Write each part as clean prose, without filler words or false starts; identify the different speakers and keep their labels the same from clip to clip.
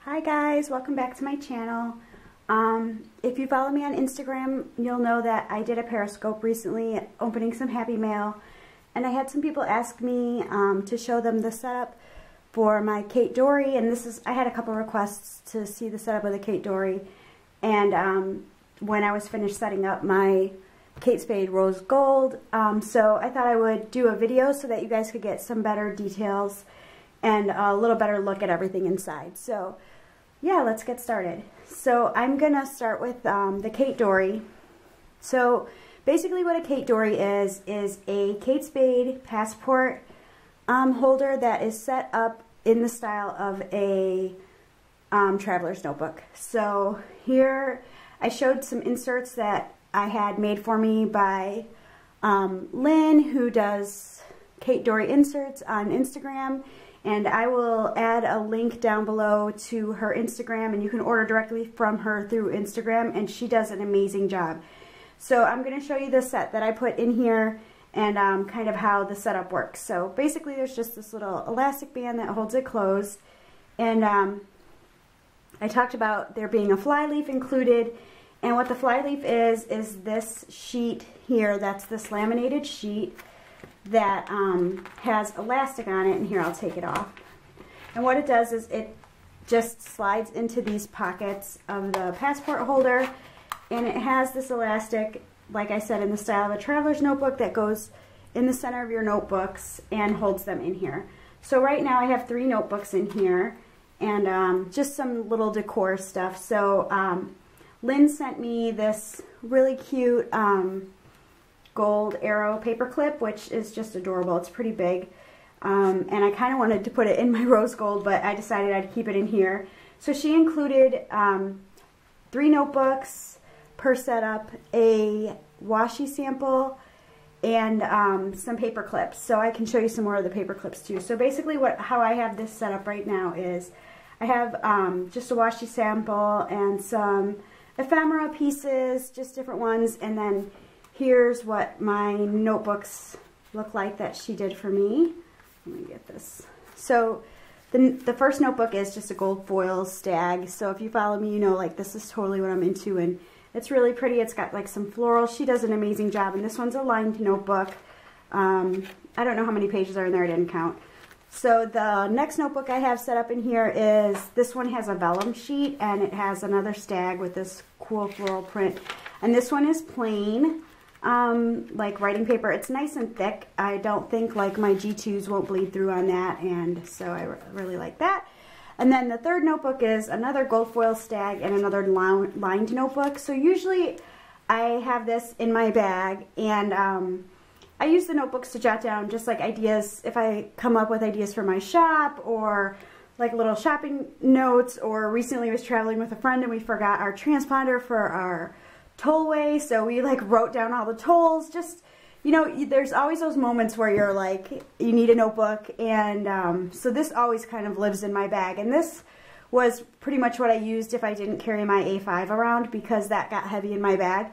Speaker 1: Hi guys, welcome back to my channel. If you follow me on Instagram, you'll know that I did a Periscope recently opening some Happy Mail, and I had some people ask me to show them the setup for my Katedori, and I had a couple requests to see the setup of the Katedori, and when I was finished setting up my Kate Spade Rose Gold, so I thought I would do a video so that you guys could get some better details and a little better look at everything inside. So yeah, let's get started. So I'm gonna start with the Katedori. So basically what a Katedori is a Kate Spade passport holder that is set up in the style of a traveler's notebook. So here I showed some inserts that I had made for me by Lynn, who does Katedori inserts on Instagram. And I will add a link down below to her Instagram, and you can order directly from her through Instagram, and she does an amazing job. So I'm going to show you the set that I put in here and kind of how the setup works. So basically there's just this little elastic band that holds it closed, and I talked about there being a fly leaf included, and what the fly leaf is this sheet here. That's this laminated sheet that has elastic on it, and here I'll take it off. And what it does is it just slides into these pockets of the passport holder, and it has this elastic, like I said, in the style of a traveler's notebook that goes in the center of your notebooks and holds them in here. So right now I have 3 notebooks in here, and just some little decor stuff. So Lynn sent me this really cute gold arrow paper clip, which is just adorable. It's pretty big, and I kind of wanted to put it in my rose gold, but I decided I'd keep it in here. So she included 3 notebooks per setup, a washi sample, and some paper clips. So I can show you some more of the paper clips too. So basically how I have this set up right now is I have just a washi sample and some ephemera pieces, just different ones, and then here's what my notebooks look like that she did for me. Let me get this. So the first notebook is just a gold foil stag. So if you follow me, you know, like, this is totally what I'm into, and it's really pretty. It's got like some florals. She does an amazing job, and this one's a lined notebook. I don't know how many pages are in there. I didn't count. So the next notebook I have set up in here is, this one has a vellum sheet, and it has another stag with this cool floral print. And this one is plain, like writing paper. It's nice and thick. I don't think like my G2s won't bleed through on that, and so I really like that. And then the third notebook is another gold foil stag and another lined notebook. So usually I have this in my bag, and I use the notebooks to jot down just like ideas if I come up with ideas for my shop, or like little shopping notes, or recently I was traveling with a friend and we forgot our transponder for our tollway, so we like wrote down all the tolls. Just, you know, there's always those moments where you're like, you need a notebook, and so this always kind of lives in my bag, and this was pretty much what I used if I didn't carry my A5 around, because that got heavy in my bag.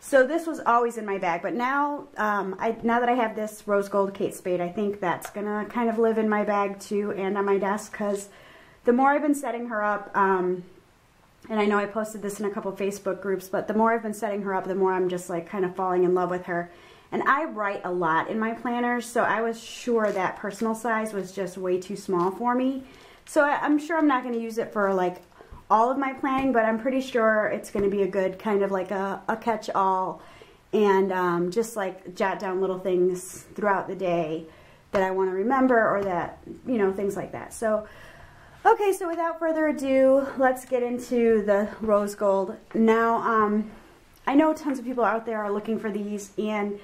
Speaker 1: So this was always in my bag, but now now that I have this rose gold Kate Spade, I think that's gonna kind of live in my bag too, and on my desk, because the more I've been setting her up, and I know I posted this in a couple Facebook groups, but the more I've been setting her up, the more I'm just like kind of falling in love with her. And I write a lot in my planners, so I was sure that personal size was just way too small for me. So I'm sure I'm not going to use it for like all of my planning, but I'm pretty sure it's going to be a good kind of like a catch-all, and just like jot down little things throughout the day that I want to remember, or that, you know, things like that. So okay, so without further ado, let's get into the rose gold. Now, I know tons of people out there are looking for these, and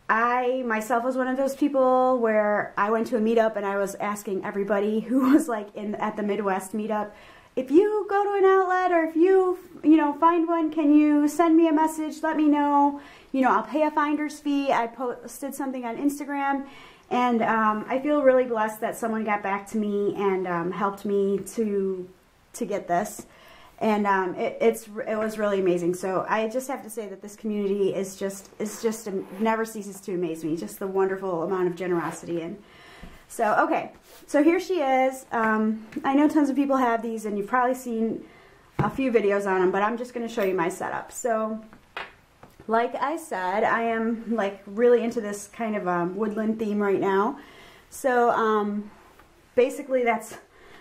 Speaker 1: I myself was one of those people where I went to a meetup and I was asking everybody who was like at the Midwest meetup, if you go to an outlet, or if you know, find one, can you send me a message, let me know, you know, I'll pay a finder's fee. I posted something on Instagram, and I feel really blessed that someone got back to me and helped me to get this, and it was really amazing. So I just have to say that this community never ceases to amaze me. Just the wonderful amount of generosity. And So, okay, so here she is. I know tons of people have these, and you've probably seen a few videos on them, but I'm just going to show you my setup. So, like I said, I am like really into this kind of woodland theme right now. So, basically that's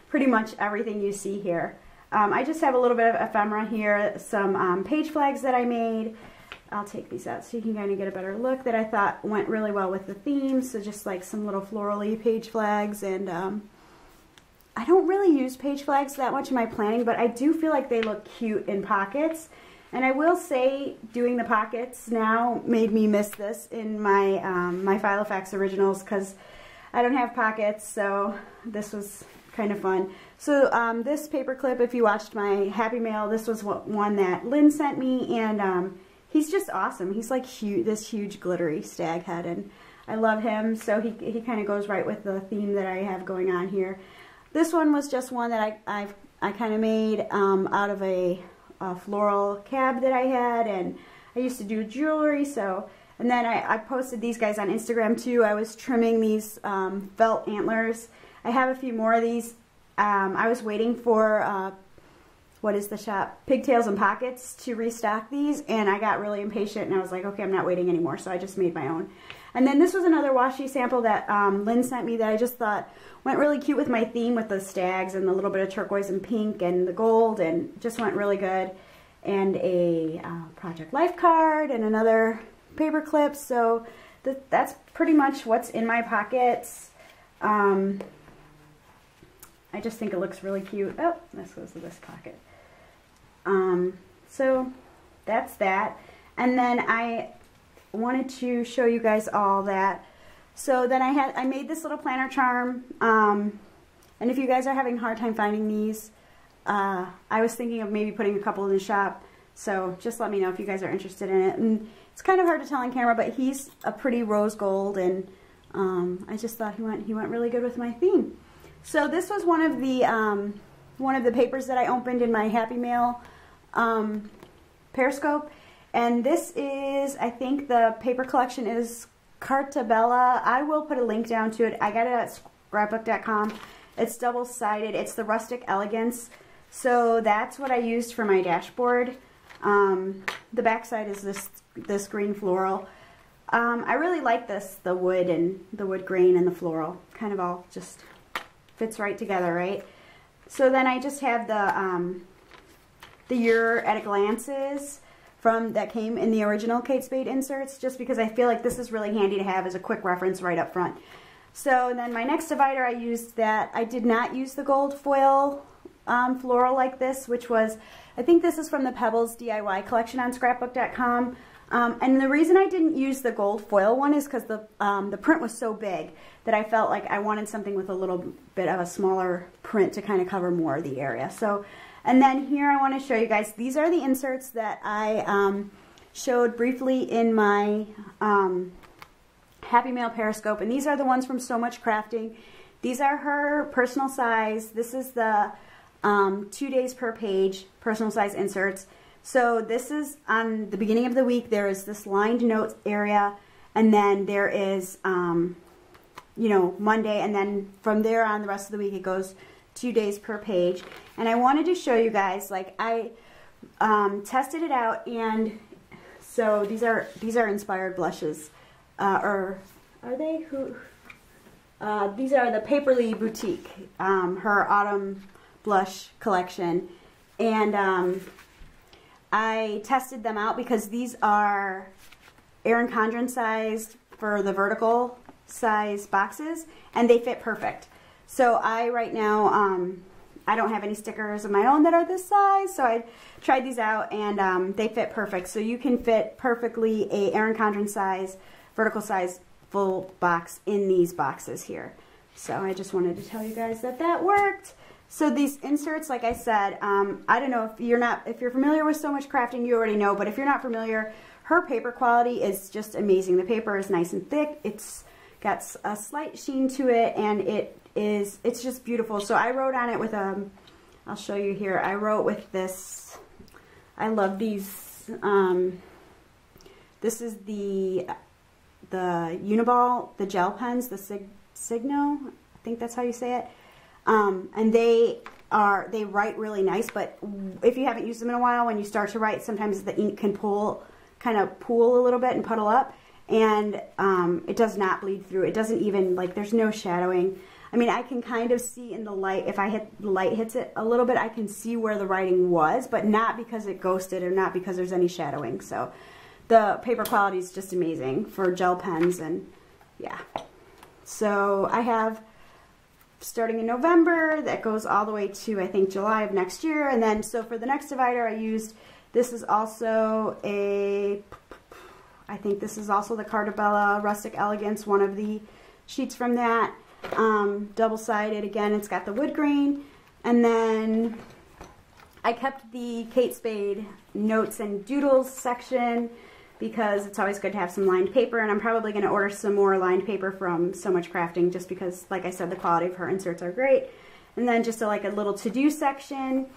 Speaker 1: pretty much everything you see here. I just have a little bit of ephemera here, some page flags that I made. I'll take these out so you can kind of get a better look that I thought went really well with the theme. So just like some little florally page flags, and I don't really use page flags that much in my planning, but I do feel like they look cute in pockets. And I will say doing the pockets now made me miss this in my my Filofax originals, because I don't have pockets, so this was kind of fun. So this paper clip, if you watched my Happy Mail, this was one that Lynn sent me, and he's just awesome. He's like this huge glittery stag head, and I love him. So he kind of goes right with the theme that I have going on here. This one was just one that I kind of made out of a floral cab that I had, and I used to do jewelry. So, and then I posted these guys on Instagram too. I was trimming these felt antlers. I have a few more of these. I was waiting for what is the shop? Pigtails and Pockets to restock these, and I got really impatient and I was like, okay, I'm not waiting anymore, so I just made my own. And then this was another washi sample that Lynn sent me that I just thought went really cute with my theme with the stags and the little bit of turquoise and pink and the gold, and just went really good. And a Project Life card and another paper clip. So that's pretty much what's in my pockets. I just think it looks really cute. Oh, this goes to this pocket. So that's that. And then I wanted to show you guys all that. So then I made this little planner charm. And if you guys are having a hard time finding these, I was thinking of maybe putting a couple in the shop. So just let me know if you guys are interested in it. And it's kind of hard to tell on camera, but he's a pretty rose gold, and I just thought he went really good with my theme. So this was one of the papers that I opened in my Happy Mail Periscope, and this is, I think the paper collection is Carta. I will put a link down to it. I got it at scrapbook.com. It's double-sided. It's the Rustic Elegance. So that's what I used for my dashboard. The back side is this green floral. I really like this, the wood and the wood grain and the floral. Kind of all just fits right together, right? So then I just have the Your at a Glances that came in the original Kate Spade inserts, just because I feel like this is really handy to have as a quick reference right up front. So then my next divider, I used that. I did not use the gold foil floral like this, which was, I think this is from the Pebbles DIY collection on scrapbook.com. And the reason I didn't use the gold foil one is because the print was so big that I felt like I wanted something with a little bit of a smaller print to kind of cover more of the area. So, and then here I want to show you guys, these are the inserts that I showed briefly in my Happy Mail Periscope, and these are the ones from SewMuchCrafting. These are her personal size. This is the 2 days per page personal size inserts. So this is on the beginning of the week. There is this lined notes area, and then there is, you know, Monday, and then from there on the rest of the week it goes 2 days per page. And I wanted to show you guys, like I tested it out, and so these are inspired blushes, or are they? Who? These are the Paperly Boutique, her autumn blush collection, and I tested them out because these are Erin Condren sized for the vertical size boxes, and they fit perfect. So right now, I don't have any stickers of my own that are this size, so I tried these out, and they fit perfect. So you can fit perfectly a Erin Condren size, vertical size, full box in these boxes here. So I just wanted to tell you guys that that worked. So these inserts, like I said, I don't know if you're familiar with SewMuchCrafting, you already know, but if you're not familiar, her paper quality is just amazing. The paper is nice and thick. It's got a slight sheen to it, and it's just beautiful. So I wrote on it with I'll show you here. I wrote with this. I love these. This is the Uniball, the gel pens, the Signo. think that's how you say it. And they write really nice, but if you haven't used them in a while, when you start to write, sometimes the ink can kind of pool a little bit and puddle up, and it does not bleed through. It doesn't even, like, there's no shadowing. I mean, I can kind of see in the light, if the light hits it a little bit, I can see where the writing was, but not because it ghosted or not because there's any shadowing. So the paper quality is just amazing for gel pens, and yeah. So I have, starting in November, that goes all the way to, I think, July of next year. And then, so for the next divider, I used, this is also I think this is also the Carta Rustic Elegance, one of the sheets from that. Double-sided, again, it's got the wood grain. And then I kept the Kate Spade notes and doodles section because it's always good to have some lined paper, and I'm probably going to order some more lined paper from SewMuchCrafting just because, like I said, the quality of her inserts are great. And then just like a little to-do section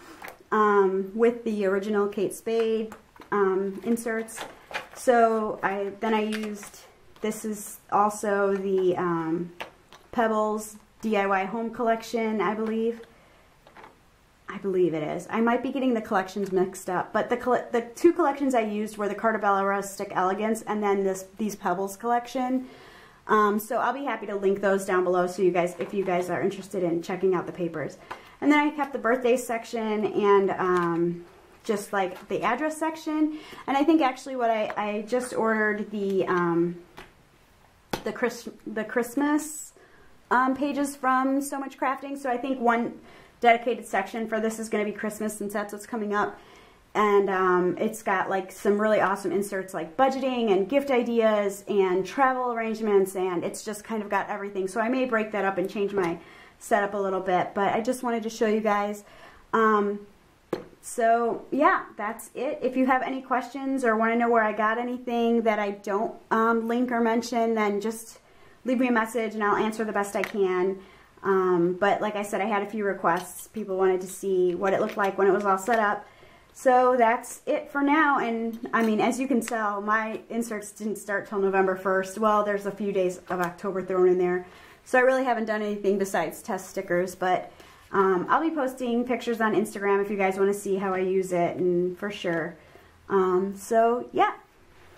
Speaker 1: with the original Kate Spade inserts. So I used, this is also the Pebbles DIY Home Collection, I believe. I believe it is. I might be getting the collections mixed up, but the two collections I used were the Carta Rustic Elegance and then these Pebbles collection. So I'll be happy to link those down below, so if you guys are interested in checking out the papers. And then I kept the birthday section and just like the address section. And I think actually what I just ordered the Christmas pages from SewMuchCrafting. So I think one dedicated section for this is going to be Christmas, since that's what's coming up. And it's got like some really awesome inserts like budgeting and gift ideas and travel arrangements, and it's just kind of got everything. So I may break that up and change my setup a little bit, but I just wanted to show you guys. So yeah, that's it. If you have any questions or want to know where I got anything that I don't link or mention, then just leave me a message and I'll answer the best I can. But like I said, I had a few requests. People wanted to see what it looked like when it was all set up. So that's it for now. And I mean, as you can tell, my inserts didn't start till November 1st. Well, there's a few days of October thrown in there. So I really haven't done anything besides test stickers, but I'll be posting pictures on Instagram if you guys want to see how I use it, and for sure. So yeah.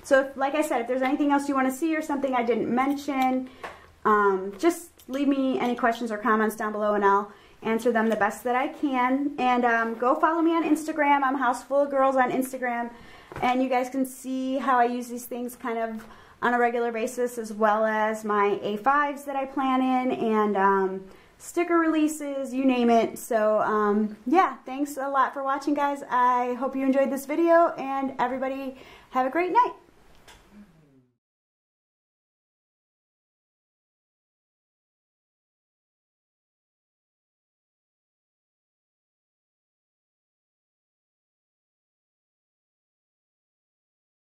Speaker 1: So like I said, if there's anything else you want to see or something I didn't mention, just leave me any questions or comments down below and I'll answer them the best that I can. And go follow me on Instagram. I'm Houseful of Girls on Instagram, and you guys can see how I use these things kind of on a regular basis, as well as my A5s that I plan in, and sticker releases, you name it. So yeah, thanks a lot for watching, guys. I hope you enjoyed this video, and everybody have a great night.